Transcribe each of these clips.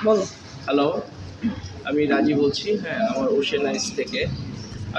বলো। হ্যালো, আমি রাজি বলছি। হ্যাঁ, আমার ওশেন আইস থেকে।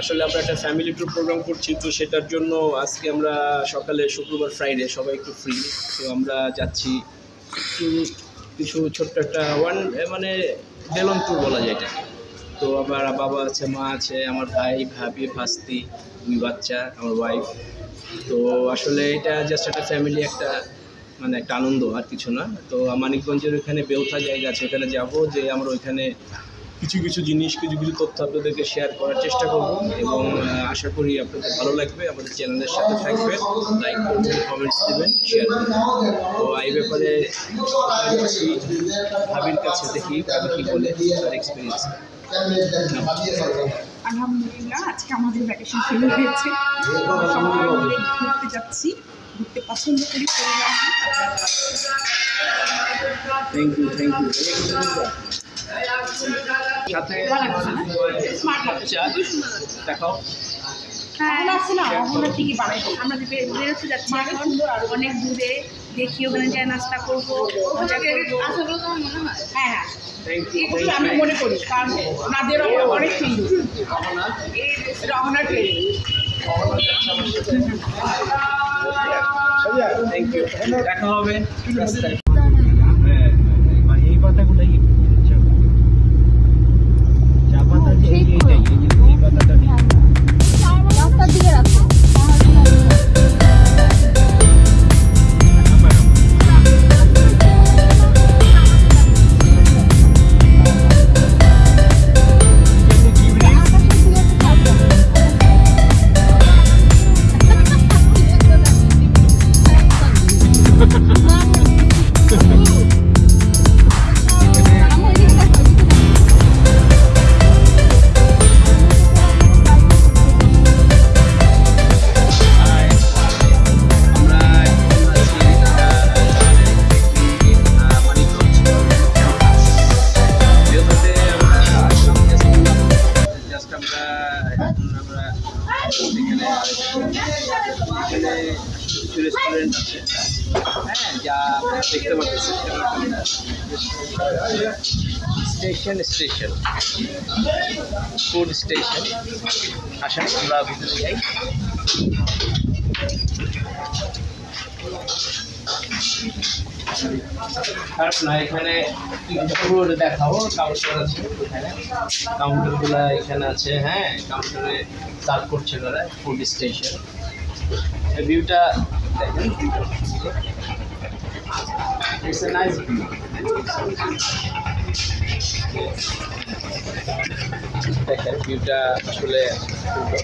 আসলে আমরা একটা ফ্যামিলি ট্যুর প্রোগ্রাম করছি, তো সেটার জন্য আজকে আমরা সকালে শুক্রবার ফ্রাইডে সবাই একটু ফ্রি, তো আমরা যাচ্ছি একটু কিছু ছোট্ট একটা মানে বেলন ট্যুর বলা যায় এটা। তো আমার বাবা আছে, মা আছে, আমার ভাই, ভাবি, ভাস্তি, 2 বাচ্চা, আমার ওয়াইফ। তো আসলে এটা জাস্ট একটা ফ্যামিলি, একটা মানে একটা আনন্দ, আর কিছু না। তো মানিকগঞ্জের ওইখানে বেউথা জায়গা আছে, ওখানে যাব, যে আমরা ওইখানে কিছু কিছু জিনিস, কিছু কিছু তথ্য আপনাদেরকে শেয়ার করার চেষ্টা করব, এবং আশা করি আপনাদের ভালো লাগবে। আমাদের চ্যানেলের সাথে থাকবেন, লাইক করবেন, কমেন্টস দেবেন, শেয়ার করবেন। তো এই ব্যাপারে ভাবির কাছে দেখি ভাবি কী বলে তার এক্সপিরিয়েন্স। আলহামদুলিল্লাহ, আজকে আমাদের ভ্যাকেশন শুরু হয়েছে। সবাই মিলে ঘুরতে যাচ্ছি, ঘুরতে পছন্দ করি। Thank you, thank you. সাথে দেখাও। আমরা বেরোতে যাচ্ছি এখন অনেক দূরে, দেখি ওখানে যাই নাস্তা করবো, মজা করবো। হ্যাঁ, আমি মনে করি কারণ নাদের অনেক সুন্দর রহনা ট্রেন। থ্যাংক ইউ, দেখা হবে রাস্তায়। এই পাতাগুলোই চা পাতা, যে এই পাতাটা নেই। রাস্তার দিকে রাখো। রেস্টুরেন্ট আছে, হ্যাঁ, যা দেখতে পাচ্ছি। Station food station. আসেন আমরা ভিতরে যাই। খারাপ না, এখানে ফুড দেখাও। কাউন্টার আছে এখানে, কাউন্টারগুলো এখানে আছে। হ্যাঁ, কাউন্টারে সার্ভ করছে ওরা। ফুড স্টেশন, ভিউটা দেখেন। It's a nice view. দেখেন ভিউটা আসলে সুন্দর।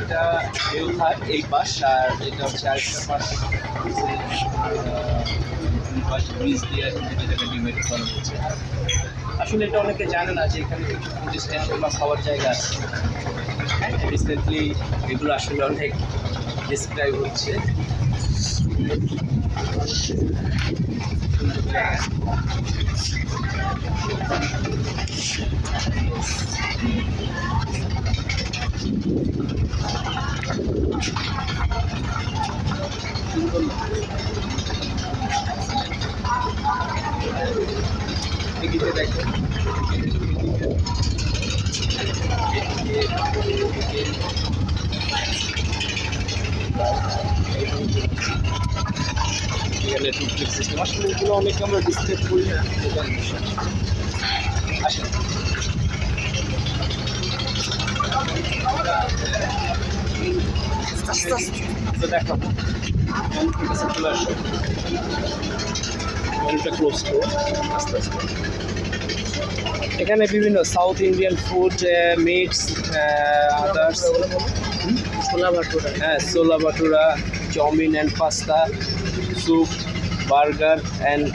এটা বেউথার এই পাশ, আর এটা হচ্ছে আরেকটা পাশ, ব্রিজ দিয়ে এটাকে ডিভাইড করা হচ্ছে। আসলে এটা অনেকে জানে না যে এখানে কিছু ফুড স্টেশন বা খাওয়ার জায়গা আছে। হ্যাঁ, রিসেন্টলি এগুলো আসলে অনেক ডিসক্রাইব হচ্ছে। এদিকে দেখেন, এখানে টুকটুক সিস্টেম। আসলে এগুলো অনেকে আমরা ডিসপ্লে করি না, আসেন। তো দেখো চলে আসো, মেনুটা ক্লোজ করো আস্তে আস্তে। এখানে বিভিন্ন south Indian food, meats, others, chola bhatura, হ্যাঁ, chola bhatura, chowmein and pasta, soup, burger and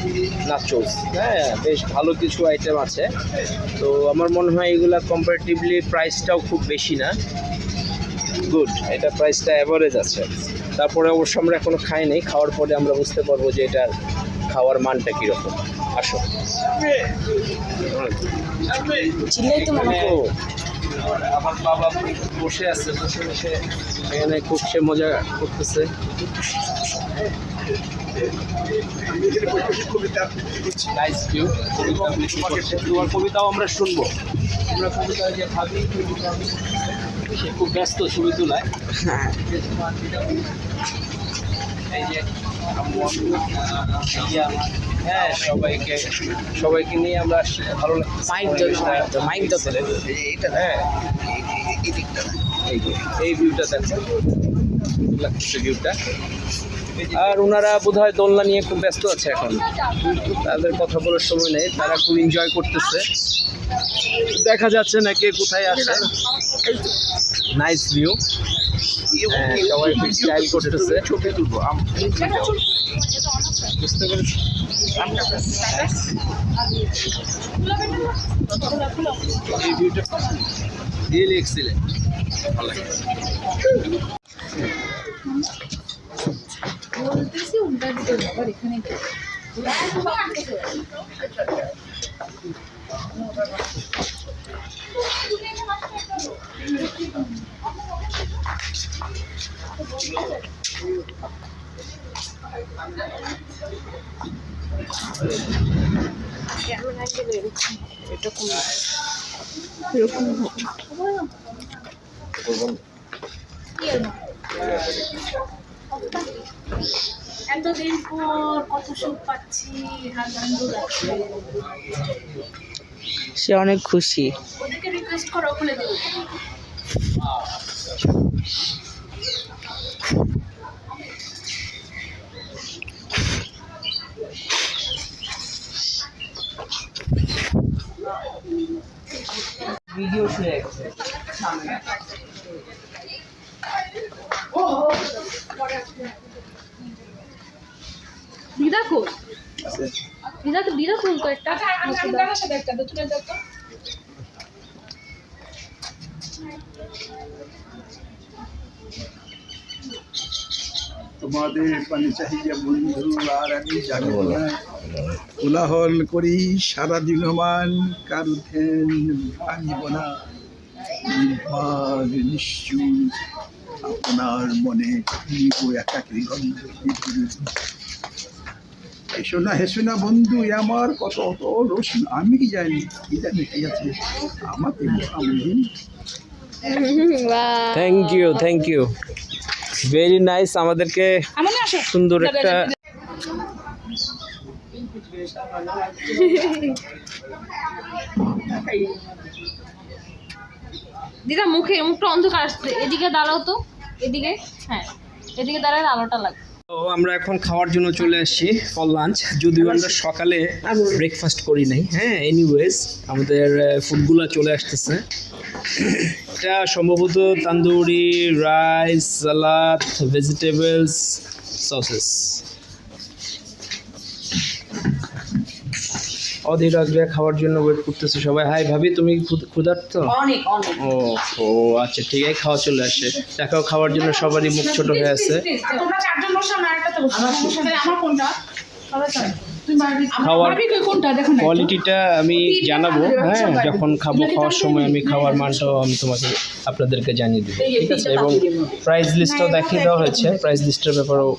nachos. হ্যাঁ, বেশ ভালো কিছু আইটেম আছে। তো আমার মনে হয় এগুলা কম্পারেটিভলি প্রাইসটাও খুব বেশি না, গুড। এটা প্রাইসটা অ্যাভারেজ আছে। তারপরে অবশ্য আমরা এখনও খাই নাই, খাওয়ার পরে আমরা বুঝতে পারবো যে এটার খাওয়ার মানটা কীরকম। আসো। চিল্লাই তো মনে আমার বাবা বসে আছে, বসে বসে এখানে খুব সে মজা করতেছে। নাইস ভিউ, তোমার কবিতাও আমরা শুনবো। আমরা কবিতা যে ভাবি সে খুব ব্যস্ত ছবি তোলায়। এই যে হ্যাঁ, সবাইকে নিয়ে আমরা ভালো মাইক হ্যাঁ, এই ভিউটা দেখো, লাগছে ভিউটা। আর ওনারা বোধহয় দোলনা নিয়ে খুব ব্যস্ত আছে এখন, তাদের কথা বলার সময় নেই, তারা খুব এনজয় করতেছে। দেখা যাচ্ছে না কে কোথায় আছে। নাইস ভিউ, সবাই খুব স্টাইল করতেছে। ছবি তুলবো বুঝতে পেরেছি। এই ভিউটা রিয়েলি এক্সিলেন্ট, ভালো লাগে। বলতেছি উল্টা দিতে আবার এখানে এটা কোন এরকম এতদিন পর কত সুখ পাচ্ছি, আনন্দ লাগছে। সে অনেক খুশি। ওদেরকে রিকোয়েস্ট করো, খুলে দেবো। ভিডিও শুনে গেছে দিদা কই? দিদা কই কয়েকটা? তোমাদের পানি চাহিদা বন্ধু আর আমি জানি না, কোলাহল করি সারাদিন মান, কারো ধ্যান ভাঙিব না, নির্বাক নিশ্চুপ আপনার মনে নিব একাকী গন্ধ। এসো না হেসো না বন্ধু আমার, কত অত রোশন আমি কি জানি, কি জানি কি আছে আমাকে আমি। Thank you very nice. আমাদেরকে সুন্দর একটা দিদা মুখটা অন্ধকার আসছে, এদিকে দাঁড়াও তো, এদিকে, হ্যাঁ এদিকে দাঁড়ালে আলোটা লাগবে। তো আমরা এখন খাওয়ার জন্য চলে আসছি ফর লাঞ্চ, যদিও আমরা সকালে ব্রেকফাস্ট করি নাই। হ্যাঁ, এনিওয়েজ আমাদের ফুডগুলো চলে আসতেছে। এটা সম্ভবত তান্দুরি রাইস, সালাদ, ভেজিটেবলস, সসেস। অধীর আগ্রহে খাওয়ার জন্য ওয়েট করতেছে সবাই। হাই ভাবি, তুমি ক্ষুধার্ত? অনেক অনেক। ও আচ্ছা, ঠিক আছে, খাওয়া চলে আসে। দেখাও খাওয়ার জন্য সবারই মুখ ছোট হয়ে আছে। তোমরা চারজন বসো, আমার একটা তো বসো। আমার কোনটা? খাওয়ার কোয়ালিটিটা আমি জানাবো, হ্যাঁ, যখন খাওয়ার সময় আমি খাওয়ার মানটাও আমি তোমাকে আপনাদেরকে জানিয়ে দেবো, ঠিক আছে? এবং প্রাইস লিস্টটাও দেখিয়ে দেওয়া হয়েছে, প্রাইস লিস্টের ব্যাপারেও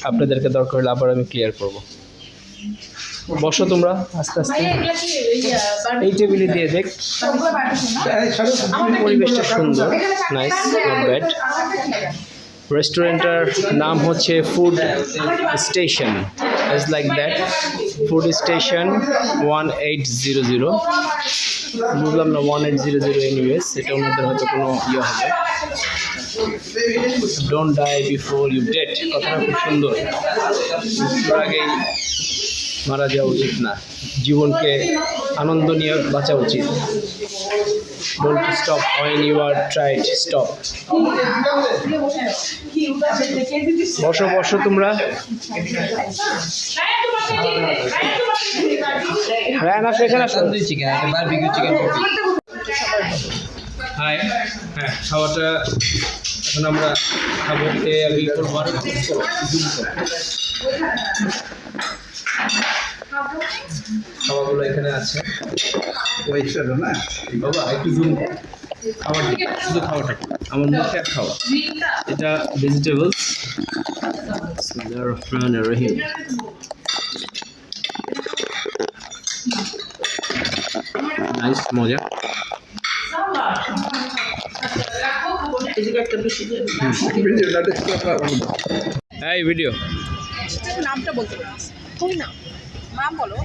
আপনাদেরকে দরকার হলে আবার আমি ক্লিয়ার করবো। বসো তোমরা আস্তে আস্তে, এই টেবিলে দিয়ে দেখ। পরিবেশটা সুন্দর, নাইস, নট ব্যাড। রেস্টুরেন্টের নাম হচ্ছে food station, is like that, food station 1800। বুঝলাম না 1800 এনিওয়েজ, এটা ওনাদের হয়তো কোনো ইয়ে হবে। Don't die before you dead, কথাটা খুব সুন্দর। তার আগেই মারা যাওয়া উচিত না, জীবনকে আনন্দ নিয়ে বাঁচা উচিত। Don't stop when you are tried, stop. বসো বসো তোমরা। হ্যাঁ না, সেখানে তন্দুরি চিকেন, একটা বারবিকিউ চিকেন। হাই, হ্যাঁ, খাওয়াটা এখন আমরা খাবো, খেয়ে আর করবো। খাবারগুলো এখানে আছে। ওয়েস্টার না বাবা একটু জুম কর। খাবারটা শুধু খাওয়াটা আমার মুখে আর খাওয়া। এটা ভেজিটেবলস। বিসমিল্লাহির রহমানির রহিম। নাইস, মজা। এই ভিডিও নামটা বলতে পারছি কই না নাম বলো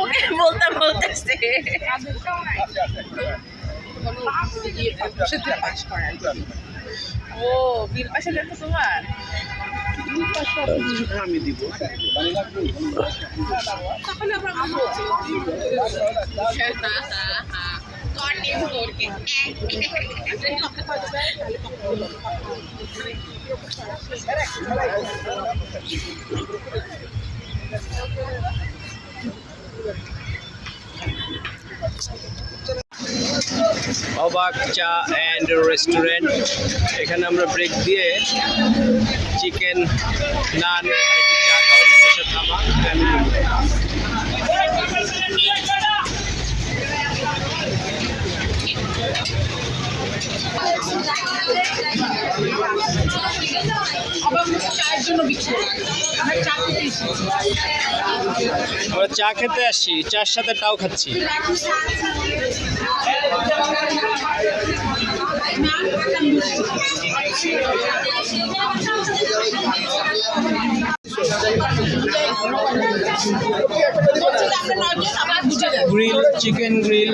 ওকে বলতে বলতেছে ও বিল পাশে দেখো তোমার আমি দিব তাহলে আবার আমো কন্টিনিউ করকে অবাক চা অ্যান্ড রেস্টুরেন্ট। এখানে আমরা ব্রেক দিয়ে চিকেন নান একটু চা খাওয়ার উদ্দেশ্যে থামা চায়ের জন্য বিক্রি আমরা চা খেতে এসেছি আমরা চা খেতে আসছি, চার সাথে টাও খাচ্ছি। Grill chicken grill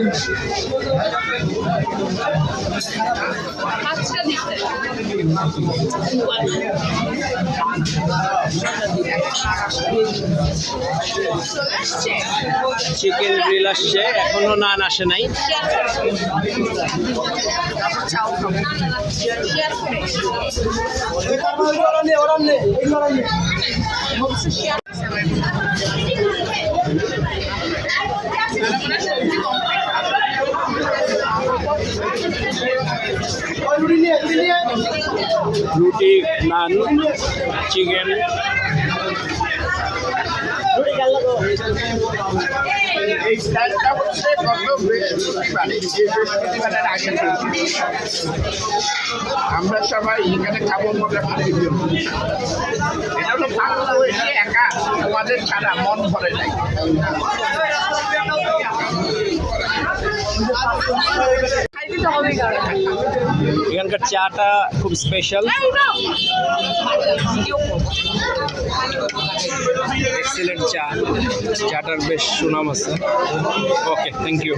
chicken grill আসছে, এখনো নান আসে নাই। রুটি নান চিকেন এই স্টাইলটা হচ্ছে গত বৃহস্পতিবারে, যে বৃহস্পতিবারের আগে আমরা সবাই এখানে খাবো মজা করে। এটা হলো বাংলাদেশে একা আমাদের ছাড়া মন ভরে নাই। এখানকার চাটা খুব স্পেশাল, এক্সিলেন্ট চা, চাটার বেশ সুনাম আছে। ওকে, থ্যাংক ইউ।